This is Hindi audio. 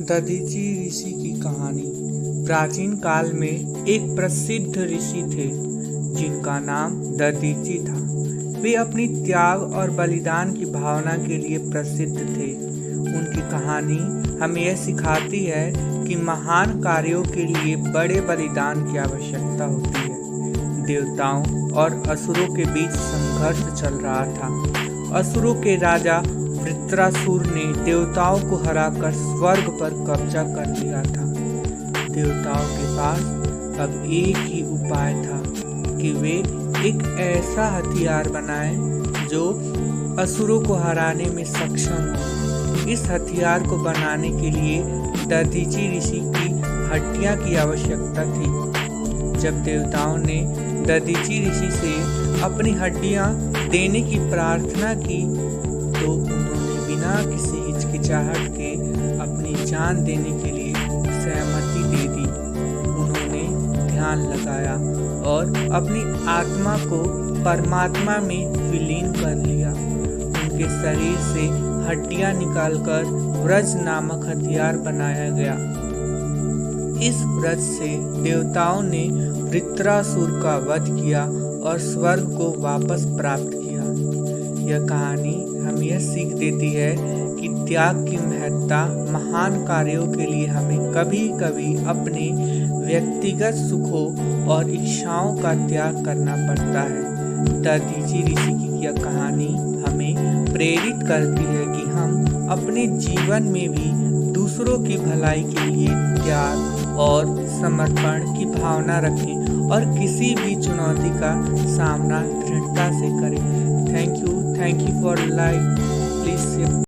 दधीचि ऋषि की कहानी। प्राचीन काल में एक प्रसिद्ध ऋषि थे जिनका नाम दधीचि था। वे अपनी त्याग और बलिदान की भावना के लिए प्रसिद्ध थे। उनकी कहानी हमें यह सिखाती है कि महान कार्यों के लिए बड़े बलिदान की आवश्यकता होती है। देवताओं और असुरों के बीच संघर्ष चल रहा था। असुरों के राजा वृत्रासुर ने देवताओं को हराकर स्वर्ग पर कब्जा कर लिया था। देवताओं के पास अब एक ही उपाय था कि वे एक ऐसा हथियार बनाएं जो असुरों को हराने में सक्षम हो। इस हथियार को बनाने के लिए दधीचि ऋषि की हड्डियां की आवश्यकता थी। जब देवताओं ने दधीचि ऋषि से अपनी हड्डियां देने की प्रार्थना की तो उन्होंने बिना किसी हिचकिचाहट के अपनी जान देने के लिए सहमति दे दी। उन्होंने ध्यान लगाया और अपनी आत्मा को परमात्मा में विलीन कर लिया। उनके शरीर से हड्डियां निकालकर वज्र नामक हथियार बनाया गया। इस वज्र से देवताओं ने वृत्रासुर का वध किया और स्वर्ग को वापस प्राप्त किया। यह कहानी हमें यह सीख देती है कि त्याग की महत्ता। महान कार्यों के लिए हमें कभी कभी अपने व्यक्तिगत सुखों और इच्छाओं का त्याग करना पड़ता है। दधीचि ऋषि की यह कहानी हमें प्रेरित करती है कि हम अपने जीवन में भी दूसरों की भलाई के लिए त्याग और समर्पण की भावना रखें और किसी भी चुनौती का सामना दृढ़ता से करें। Thank you for like. Please